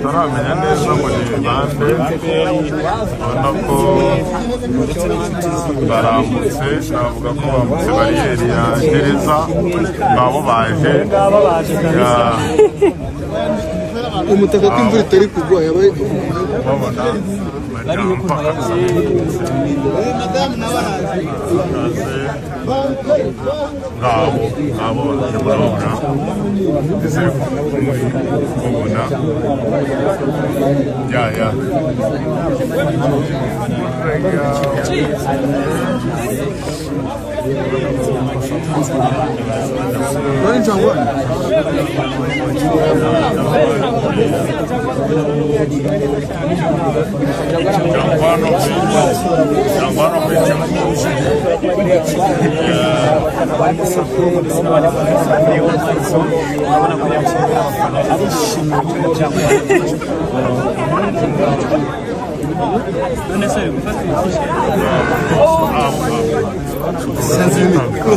turamenya neza ngo ni bande ubona ko barambutse navuga ko bambutse bariyeri ya gereza ngabo baje umutaka k'imvura itari kugwa yabaye babona ngabo barabona ndetse kubona ya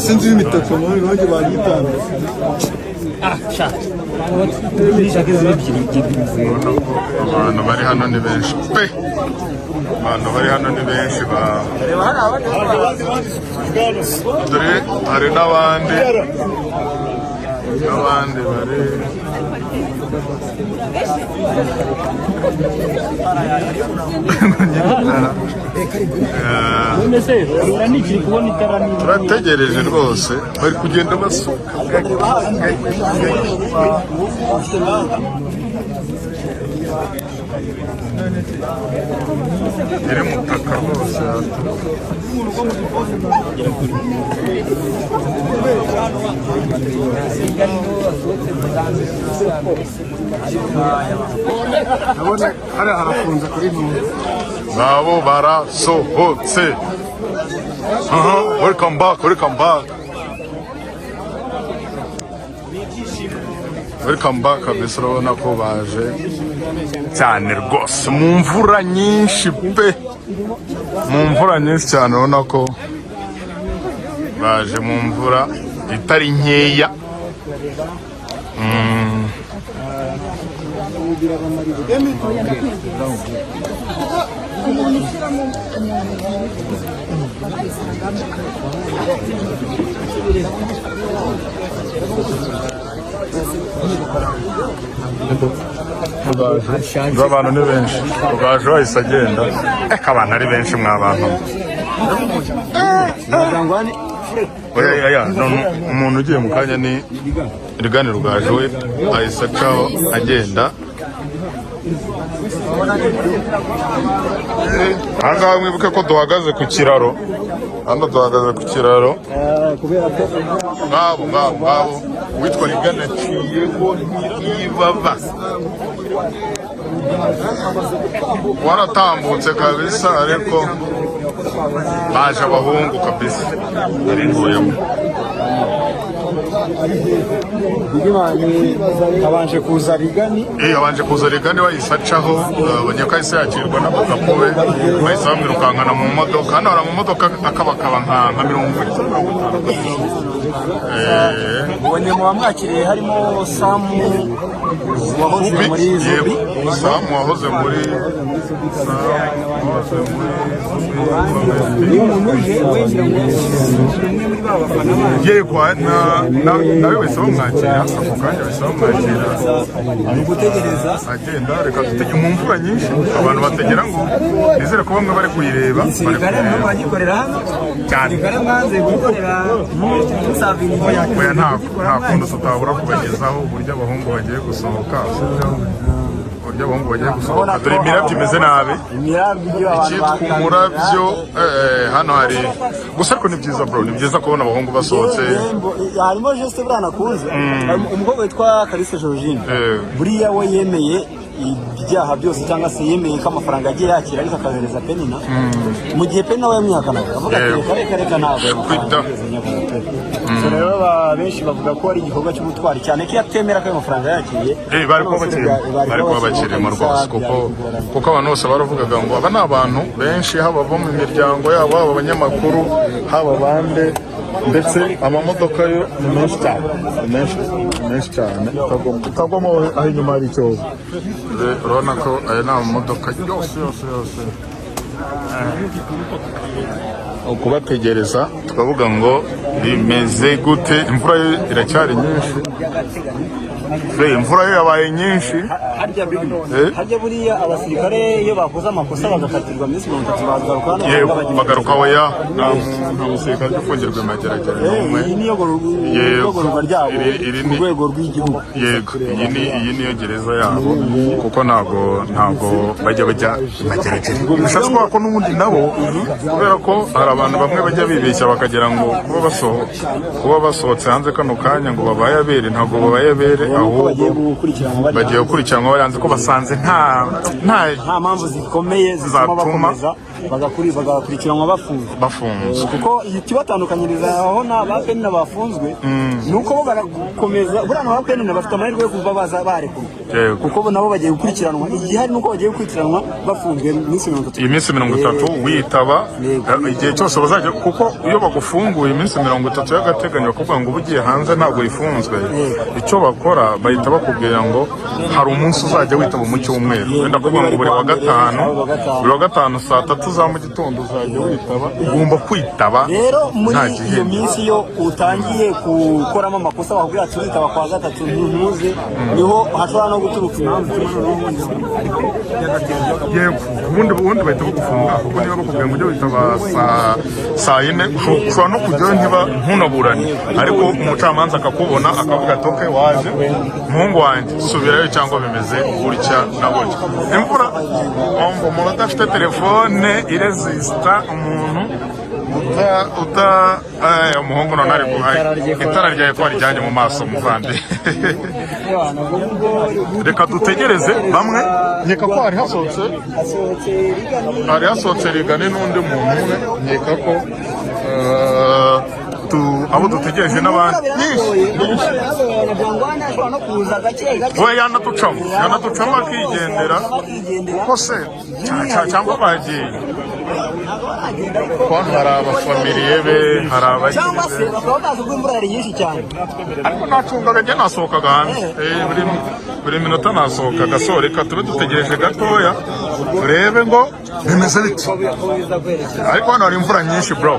sinzi imitaka muri banje bagitanga abantu bari hano ni benshi pe abantu bari hano ni benshi dore hari n'abandi bari turategereje rwose bari kugenda basuka iri mutaka rwose nabona hari harafunze kuri ntumwe nabo barasohotse welcome back kabisa urabona ko baje cyane rwose mu mvura nyinshi pe cyane urabona ko baje mu mvura itari nkeya abantu ni benshi ugaje wahise agenda eka abantu ari benshi mwabantu umuntu ugiye mu kanya ni Rigani Rugaju we ahise acaho agenda ahangaha mwibuke ko duhagaze ku kiraro ngabo witwa Rigani aciyeho ntibaba waratambutse kabisa ariko baje abahungu kabisa ari ntuyemo abanje kuza Rigani wahise acaho abanyakahise yakirwa n'abagabo be bahise bamwirukankana mu modoka hano hari amamodoka akabakaba nka 50 ubonye mu bamwakiriye harimo Samu wahoze muri yego nawe wese bamwakira ako kanya wese bamwakira agenda reka tutege mu mvura nyinshi abantu bategera ngo nizere ko bamwe bari kuyireba oya nta kuntu tutabura kubagezaho uburyo abahungu bagiye gusohoka dore imirabyo imeze nabi icyitwa umurabyo hano hari gusa ariko ni byiza bro, ni byiza kubona abahungu basohotse. Harimo Juste Brana kuze umukobwa witwa Kalise Georgine buriya we yemeye ibyaha byose cyangwa se yemeye ko amafaranga agiye yakira ariko akahereza Penina mu gihe Penina we yamwihakanaga avuga ati reka ntabwo rero benshi bavuga ko ari igikorwa cy'ubutwari cyane ko yatemera ko ayo mafaranga yakiriye bari kuba bakirimo rwose kuko abantu bose baravugaga ngo aba ni abantu benshi haba bo mu miryango yabo haba abanyamakuru haba bande ndetse amamodoka yo ni menshi cyane utagwamo aho inyuma hari icyobo urabona ko aya ni amamodoka yose ukubategereza tukavuga ngo bimeze gute imvura iracyari nyinshi imvura yo yabaye nyinshi harya buriya abasirikare iyo bakoze amakosa bagakatirwa minsi 30 bagaruka oya nta musirikare ufungirwa mageragere n'umwe iyi niyo gororwa ryabo ku rwego rw'igihugu yego iyi niyo gereza yabo kuko ntabwo bajya mageragere bishatse ko n'ubundi nabo kubera ko hari abantu bamwe bajya bibeshya bakagira ngo kuba basohotse hanze kano kanya ngo babaye abere ntabwo babaye abere ahubwo bagiye gukurikiranwa baranze ko basanze nta mpamvu zikomeye zituma bagakurikiranwa bafunzwe kuko ikibatandukanyiriza aho n'abapenina bafunzwe nuko bo barakomeza buriya n'abapenina bafite amahirwe yo kuva baza barekurwa kuko nabo bagiye gukurikiranwa igihari nuko bagiye gukurikiranwa bafunzwe iminsi 30 witaba igihe cyose bazajya kuko iyo bagufunguye iminsi 30 y'agateganyo kuvuga ngo ugiye hanze ntabwo ifunzwe icyo bakora bahita bakubwira ngo hari umunsi uzajya witaba mu cyumweru wenda kuvuga ngo buri wa gatanu saa 3 za mu gitondo uzajya witaba ugomba kwitaba rero muri iyo minsi yo utangiye gukoramo amakosa bakubwira ati witaba kwa gatatu ntuze niho hashobora no guturuka impamvu yego ubundi bahita bagufunga kuko niba bakubwira ngo ujye witaba saa 4 ushobora no kujyayo ntunaburane ariko umucamanza akakubona akavuga ati okay waje muhungu wanjye subirayo cyangwa bimeze gutya na gutya imvura umuntu udafite telefone irezisita umuntu umuhungu none ari guhaye itara ryawe ko warijyanye mu maso muvande reka dutegereze bamwe nkeka ko hari hasohotse rigane n'undi muntu umwe nkeka ko abo dutegereje n'abandi we yanatucamo akigendera ko se cyangwa bagiye ko hari abafamiliye be hari abagize ariko nacungaga njye nasohokaga hanze buri minota nasohokaga so reka tube dutegereje gatoya turebe ngo bimeze biti ariko hano hari imvura nyinshi bro